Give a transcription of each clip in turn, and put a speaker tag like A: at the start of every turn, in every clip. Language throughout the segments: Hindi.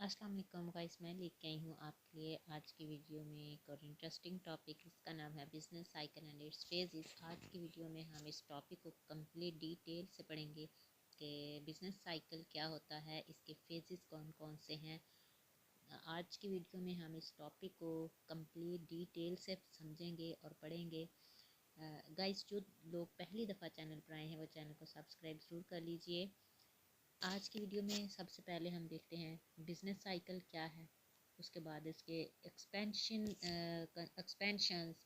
A: अस्सलाम वालेकुम गाइस, मैं लेके आई हूँ आपके लिए आज की वीडियो में एक और इंटरेस्टिंग टॉपिक। इसका नाम है business cycle and it's phases. आज की वीडियो में हम इस टॉपिक को कंप्लीट डिटेल से पढ़ेंगे कि बिजनेस साइकिल क्या होता है, इसके फेजेस कौन कौन से हैं। आज की वीडियो में हम इस टॉपिक को कंप्लीट डिटेल से समझेंगे और पढ़ेंगे। गाइस, जो लोग पहली दफ़ा चैनल पर आए हैं वो चैनल को सब्सक्राइब ज़रूर कर लीजिए। आज की वीडियो में सबसे पहले हम देखते हैं बिजनेस साइकिल क्या है, उसके बाद इसके expansion,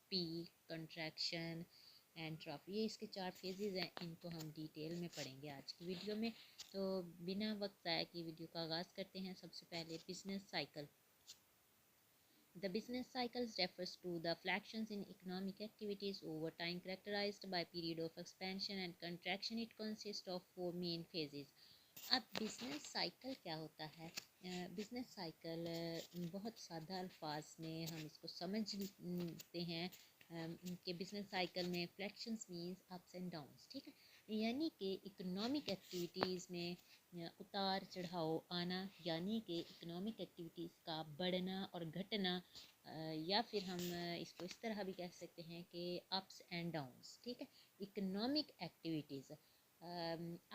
A: peak, contraction and trough, ये इसके 4 फेजेस हैं। इनको हम डिटेल में पढ़ेंगे आज की वीडियो में। तो बिना वक्त ज़ाया किए वीडियो का आगाज़ करते हैं। सबसे पहले business cycle. The business cycles refers to the fluctuations in economic activities over time characterized by period of expansion and contraction. It consists of 4 main phases. अब बिज़नेस साइकिल क्या होता है? बिज़नेस साइकिल बहुत सादा अल्फाज में हम इसको समझते हैं कि बिज़नेस साइकिल में फ्लैक्शंस मीन्स अप्स एंड डाउन्स, ठीक है। यानी कि इकोनॉमिक एक्टिविटीज़ में उतार चढ़ाव आना, यानी कि इकोनॉमिक एक्टिविटीज़ का बढ़ना और घटना, या फिर हम इसको इस तरह भी कह सकते हैं कि अप्स एंड डाउन्स, ठीक है। Economic activities,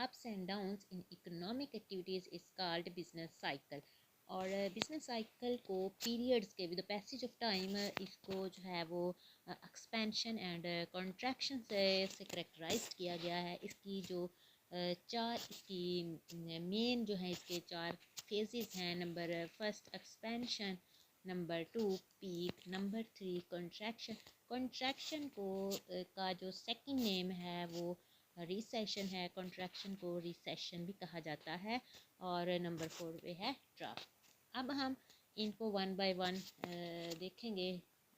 A: ups and downs in economic activities is called business cycle। और बिजनेस साइकिल को पीरियड्स के विद पैसेज ऑफ टाइम इसको जो है वो एक्सपेंशन एंड कॉन्ट्रैक्शन से करेक्टराइज किया गया है। इसकी जो इसकी मेन जो है इसके 4 फेजेस हैं। Number first expansion, number 2 peak, number 3 contraction. Contraction को का जो सेकंड नेम है वो रिसेशन है। कॉन्ट्रैक्शन को रिसेशन भी कहा जाता है। और नंबर 4 पे है ड्राफ्ट। अब हम इनको 1 बाय 1 देखेंगे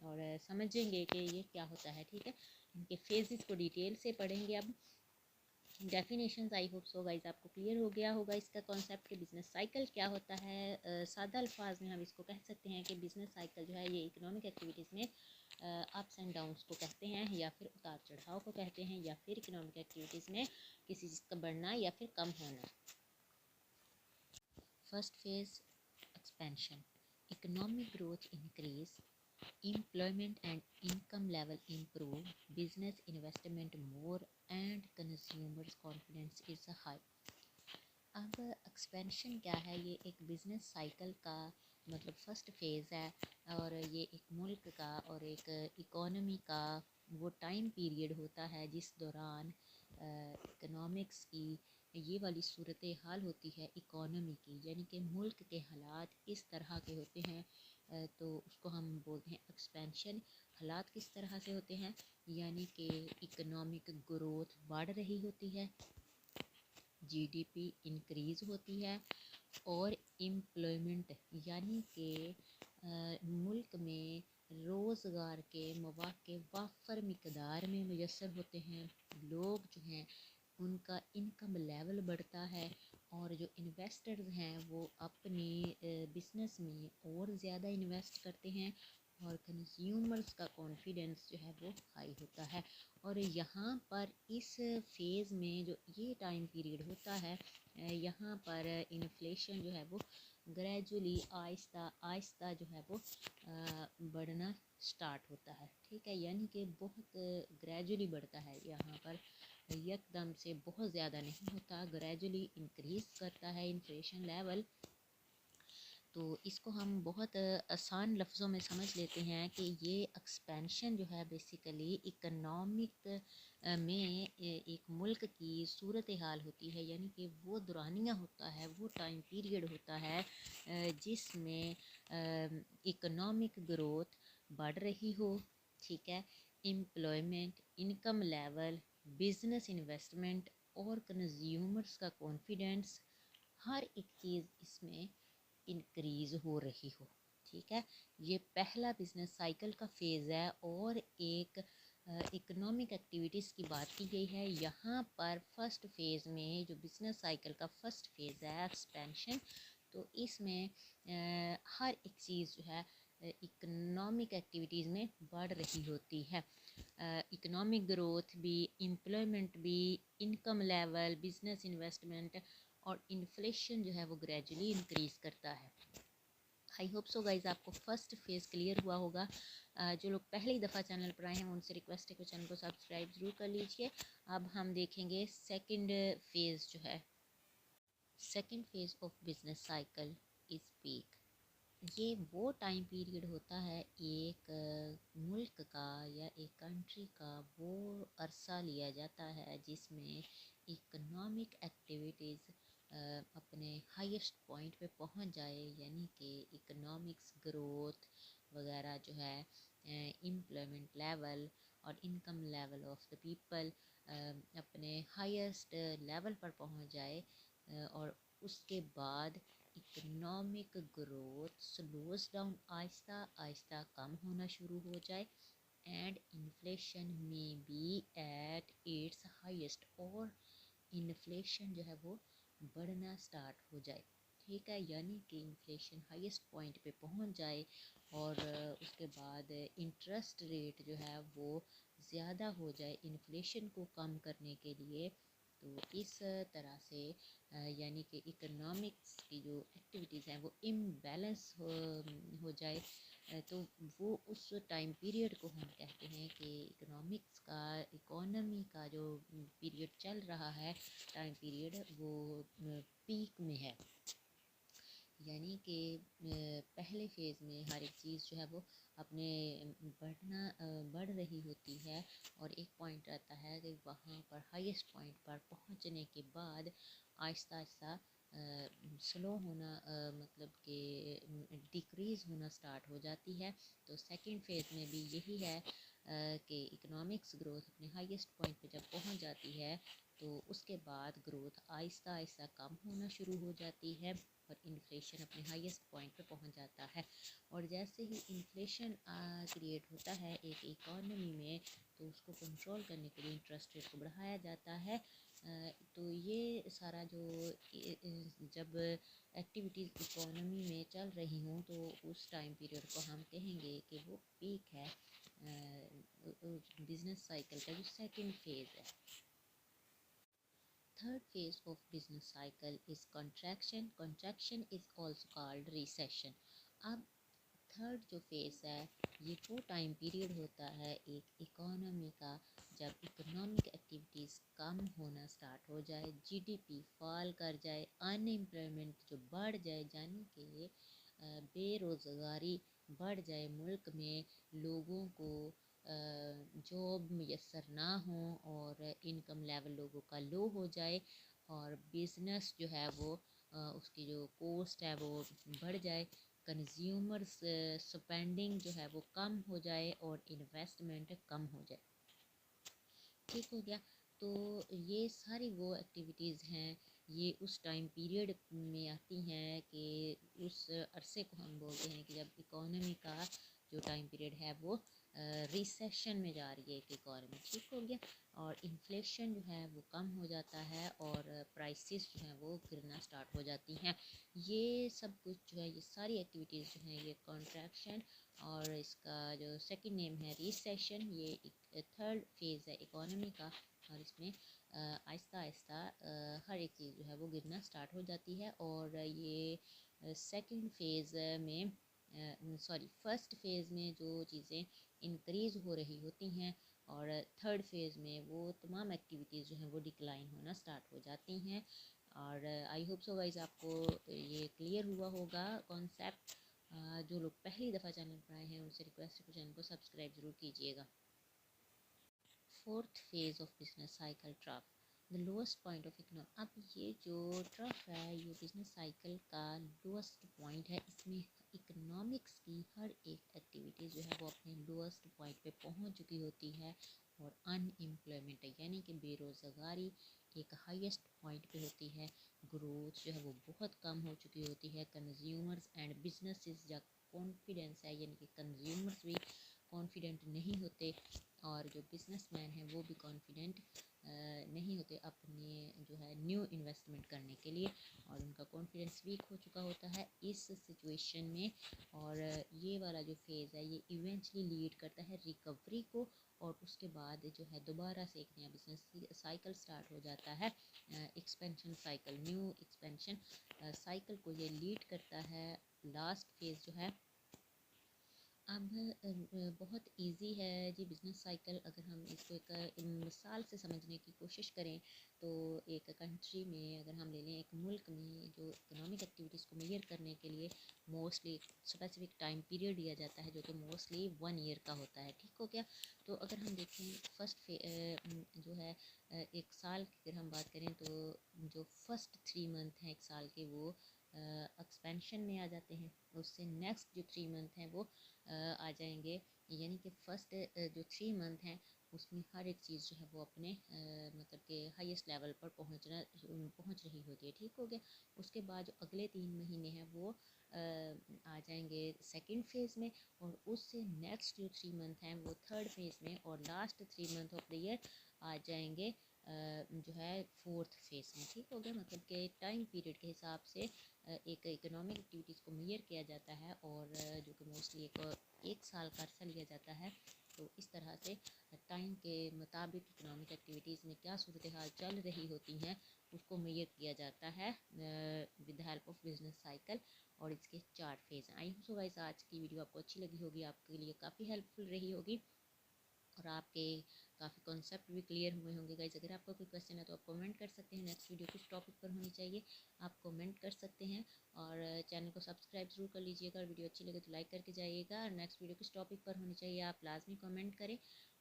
A: और समझेंगे कि ये क्या होता है, ठीक है। इनके फेजेस को डिटेल से पढ़ेंगे। अब definitions, I hope so guys आपको क्लियर हो गया होगा इसका कॉन्सेप्ट कि बिज़नेस साइकिल क्या होता है। सादा अल्फाज में हम इसको कह सकते हैं कि बिज़नेस साइकिल जो है ये इकोनॉमिक एक्टिविटीज़ में अप्स एंड डाउन्स को कहते हैं, या फिर उतार चढ़ाव को कहते हैं, या फिर इकोनॉमिक एक्टिविटीज़ में किसी चीज़ का बढ़ना या फिर कम होना। First phase expansion. Economic growth increase, employment and income level improve, business investment more and consumers confidence is high। अब एक्सपेंशन क्या है? ये एक बिज़नेस साइकिल का मतलब फर्स्ट फेज़ है, और ये एक मुल्क का और एक इकोनॉमी का वो टाइम पीरियड होता है जिस दौरान इकोनॉमिक्स की ये वाली सूरत हाल होती है इकोनॉमी की, यानी कि मुल्क के हालात इस तरह के होते हैं। तो उसको हम बोलते हैं एक्सपेंशन। हालात किस तरह से होते हैं? यानी कि इकोनॉमिक ग्रोथ बढ़ रही होती है, जीडीपी इंक्रीज़ होती है, और एम्प्लॉयमेंट यानी कि मुल्क में रोज़गार के मौक़े वाफ़र मिक़दार में मुयस्सर होते हैं। लोग जो हैं उनका इनकम लेवल बढ़ता है, और जो इन्वेस्टर्स हैं वो अपने बिज़नेस में और ज़्यादा इन्वेस्ट करते हैं, और कंज्यूमर्स का कॉन्फिडेंस जो है वो हाई होता है। और यहाँ पर इस फेज़ में जो ये टाइम पीरियड होता है, यहाँ पर इन्फ्लेशन जो है वो ग्रेजुअली आहिस्ता आहिस्ता जो है वो बढ़ना स्टार्ट होता है, ठीक है। यानी कि बहुत ग्रेजुअली बढ़ता है, यहाँ पर एकदम से बहुत ज़्यादा नहीं होता, ग्रेजुअली इंक्रीज़ करता है इन्फ्लेशन लेवल। तो इसको हम बहुत आसान लफ्ज़ों में समझ लेते हैं कि ये एक्सपेंशन जो है बेसिकली इकोनॉमिक में एक मुल्क की सूरत हाल होती है, यानी कि वो दौरानिया होता है, वो टाइम पीरियड होता है जिसमें इकोनॉमिक ग्रोथ बढ़ रही हो, ठीक है। Employment, income level, business investment और कंज्यूमर्स का कॉन्फिडेंस, हर एक चीज़ इसमें इंक्रीज़ हो रही हो, ठीक है। ये पहला बिजनेस साइकिल का फेज़ है, और एक इकोनॉमिक एक्टिविटीज़ की बात की गई है। यहाँ पर फर्स्ट फेज़ में जो बिजनेस साइकिल का फर्स्ट फेज़ है एक्सपेंशन, तो इसमें हर एक चीज़ जो है इकोनॉमिक एक्टिविटीज़ में बढ़ रही होती है। इकोनॉमिक ग्रोथ भी, एम्प्लॉयमेंट भी, इनकम लेवल, बिज़नेस इन्वेस्टमेंट और इन्फ्लेशन जो है वो ग्रेजुअली इंक्रीज़ करता है। आई होप सो गाइज आपको फर्स्ट फेज़ क्लियर हुआ होगा। जो लोग पहली दफ़ा चैनल पर आए हैं उनसे रिक्वेस्ट है कि चैनल को सब्सक्राइब ज़रूर कर लीजिए। अब हम देखेंगे सेकंड फेज़ जो है। Second phase of business cycle is peak. ये वो टाइम पीरियड होता है एक मुल्क का या एक कंट्री का, वो अरसा लिया जाता है जिसमें इकोनॉमिक एक्टिविटीज़ अपने हाईएस्ट पॉइंट पे पहुंच जाए, यानी कि इकोनॉमिक्स ग्रोथ वगैरह जो है, एम्प्लॉयमेंट लेवल और income level of the people अपने हाईएस्ट लेवल पर पहुंच जाए। और उसके बाद economic growth slows down, Aahista Aahista कम होना शुरू हो जाए एंड इन्फ्लेशन में बी एट इट्स हाईएस्ट, और इन्फ्लेशन जो है वो बढ़ना स्टार्ट हो जाए। ठीक है, यानी कि इन्फ्लेशन हाईएस्ट पॉइंट पे पहुंच जाए और उसके बाद इंटरेस्ट रेट जो है वो ज़्यादा हो जाए इन्फ्लेशन को कम करने के लिए। तो इस तरह से यानी कि इकोनॉमिक्स की जो एक्टिविटीज़ हैं वो इम्बैलेंस हो जाए, तो वो उस टाइम पीरियड को हम कहते हैं कि इकोनॉमी का जो पीरियड चल रहा है, टाइम पीरियड, वो पीक में है। यानी कि पहले फेज़ में हर एक चीज़ जो है वो अपने बढ़ रही होती है और एक पॉइंट रहता है कि वहाँ पर हाईएस्ट पॉइंट पर पहुँचने के बाद आहिस्ता आहिस्ता स्लो होना, मतलब कि डिक्रीज़ होना स्टार्ट हो जाती है। तो सेकंड फेज़ में भी यही है कि इकोनॉमिक्स ग्रोथ अपने हाईएस्ट पॉइंट पे जब पहुँच जाती है तो उसके बाद ग्रोथ आहिस्ता आहिस्ता कम होना शुरू हो जाती है और इन्फ्लेशन अपने हाईएस्ट पॉइंट पे पहुंच जाता है। और जैसे ही इन्फ्लेशन क्रिएट होता है एक इकॉनमी में, तो उसको कंट्रोल करने के लिए इंटरेस्ट रेट को बढ़ाया जाता है। तो ये सारा जो जब एक्टिविटीज़ इकोनॉमी में चल रही हों तो उस टाइम पीरियड को हम कहेंगे कि वो पीक है बिजनेस साइकिल का, जो सेकंड फेज़ है। Third phase of business cycle is contraction. Contraction is also called recession. अब थर्ड जो फेज़ है ये वो टाइम पीरियड होता है एक इकोनॉमी का जब इकोनॉमिक एक्टिविटीज़ कम होना स्टार्ट हो जाए, जीडीपी फॉल कर जाए, अनएम्प्लॉयमेंट जो बढ़ जाए, यानी कि बेरोज़गारी बढ़ जाए, मुल्क में लोगों को जॉब मैसर ना हो और इनकम लेवल लोगों का लो हो जाए और बिज़नेस जो है वो उसकी जो कॉस्ट है वो बढ़ जाए, कंज्यूमर स्पेंडिंग जो है वो कम हो जाए और इन्वेस्टमेंट कम हो जाए। ठीक हो गया। तो ये सारी वो एक्टिविटीज़ हैं, ये उस टाइम पीरियड में आती हैं कि उस अरसे को हम बोलते हैं कि जब इकोनॉमी का जो टाइम पीरियड है वो रिसेशन में जा रही है एक इकोनॉमी। ठीक हो गया। और इन्फ्लेशन जो है वो कम हो जाता है और प्राइसेस जो हैं वो गिरना स्टार्ट हो जाती हैं। ये सब कुछ जो है, ये सारी एक्टिविटीज़ जो हैं, ये कॉन्ट्रैक्शन और इसका जो सेकंड नेम है रिसेशन, ये एक थर्ड फेज़ है इकोनॉमी का। और इसमें आहिस्ता आहिस्ता हर एक चीज़ जो है वो गिरना स्टार्ट हो जाती है। और ये सेकंड फेज़ में फर्स्ट फेज़ में जो चीज़ें इंक्रीज़ हो रही होती हैं और थर्ड फेज़ में वो तमाम एक्टिविटीज़ जो हैं वो डिक्लाइन होना स्टार्ट हो जाती हैं। और आई होप सो गाइस आपको ये क्लियर हुआ होगा कॉन्सेप्ट। जो लोग पहली दफ़ा चैनल पर आए हैं उनसे रिक्वेस्ट है कि चैनल को सब्सक्राइब ज़रूर कीजिएगा। Fourth phase of business cycle trough, the lowest point of economy. अब ये जो ट्रफ है ये बिजनेस साइकिल का लोएस्ट पॉइंट है। इसमें इकोनॉमिक्स की हर एक एक्टिविटी जो है वो अपने लोएस्ट पॉइंट पे पहुंच चुकी होती है और अनएम्प्लॉयमेंट यानी कि बेरोज़गारी एक हाईएस्ट पॉइंट पे होती है। ग्रोथ जो है वो बहुत कम हो चुकी होती है। कंज्यूमर्स एंड बिजनेसेस या कॉन्फिडेंस है, यानी कि कंज्यूमर्स भी कॉन्फिडेंट नहीं होते और जो बिजनेसमैन हैं वो भी कॉन्फिडेंट नहीं होते अपने जो है न्यू इन्वेस्टमेंट करने के लिए, और उनका कॉन्फिडेंस वीक हो चुका होता है इस सिचुएशन में। और ये वाला जो फेज़ है ये इवेंचुअली लीड करता है रिकवरी को, और उसके बाद जो है दोबारा से एक नया बिजनेस साइकिल स्टार्ट हो जाता है, expansion cycle, new expansion cycle को ये लीड करता है लास्ट फेज़ जो है। अब बहुत इजी है जी बिज़नेस साइकिल। अगर हम इसको एक मिसाल से समझने की कोशिश करें तो एक कंट्री में अगर हम ले लें, एक मुल्क में जो इकोनॉमिक एक्टिविटीज़ को मेजर करने के लिए मोस्टली स्पेसिफिक टाइम पीरियड दिया जाता है जो कि मोस्टली 1 ईयर का होता है। ठीक हो गया। तो अगर हम देखें फर्स्ट जो है एक साल की अगर हम बात करें तो जो फर्स्ट 3 मंथ हैं एक साल के वो एक्सपेंशन में आ जाते हैं। उससे नेक्स्ट जो 3 मंथ हैं वो आ जाएंगे, यानी कि फर्स्ट जो 3 मंथ हैं उसमें हर एक चीज़ जो है वो अपने मतलब कि हाईएस्ट लेवल पर पहुंच रही होती है। ठीक हो गया। उसके बाद जो अगले 3 महीने हैं वो आ जाएंगे सेकंड फेज़ में, और उससे नेक्स्ट जो 3 मंथ हैं वो थर्ड फेज़ में, और last 3 month of the year आ जाएंगे जो है फोर्थ फेज़ में। ठीक हो गया। मतलब कि टाइम पीरियड के हिसाब से एक इकोनॉमिक एक्टिविटीज़ को मेजर किया जाता है, और जो कि मोस्टली एक साल का अर्सा लिया जाता है। तो इस तरह से टाइम के मुताबिक इकोनॉमिक एक्टिविटीज़ में क्या सूरत हाल चल रही होती हैं उसको मेजर किया जाता है with the help of business cycle. और इसके 4 फेज़ हैं। आई होप सो गाइस आज की वीडियो आपको अच्छी लगी होगी, आपके लिए काफ़ी हेल्पफुल रही होगी, और आपके काफ़ी कॉन्सेप्ट भी क्लियर हुए होंगे गाइज। अगर आपका कोई क्वेश्चन है तो आप कमेंट कर सकते हैं। नेक्स्ट वीडियो किस टॉपिक पर होनी चाहिए आप कमेंट कर सकते हैं, और चैनल को सब्सक्राइब ज़रूर कर लीजिएगा, और वीडियो अच्छी लगे तो लाइक करके जाइएगा। और नेक्स्ट वीडियो किस टॉपिक पर होनी चाहिए आप लाजमी कमेंट करें,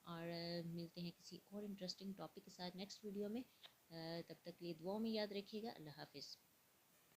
A: और मिलते हैं किसी और इंटरेस्टिंग टॉपिक के साथ नेक्स्ट वीडियो में। तब तक के लिए दुआओं में याद रखिएगा। अल्लाह हाफिज़।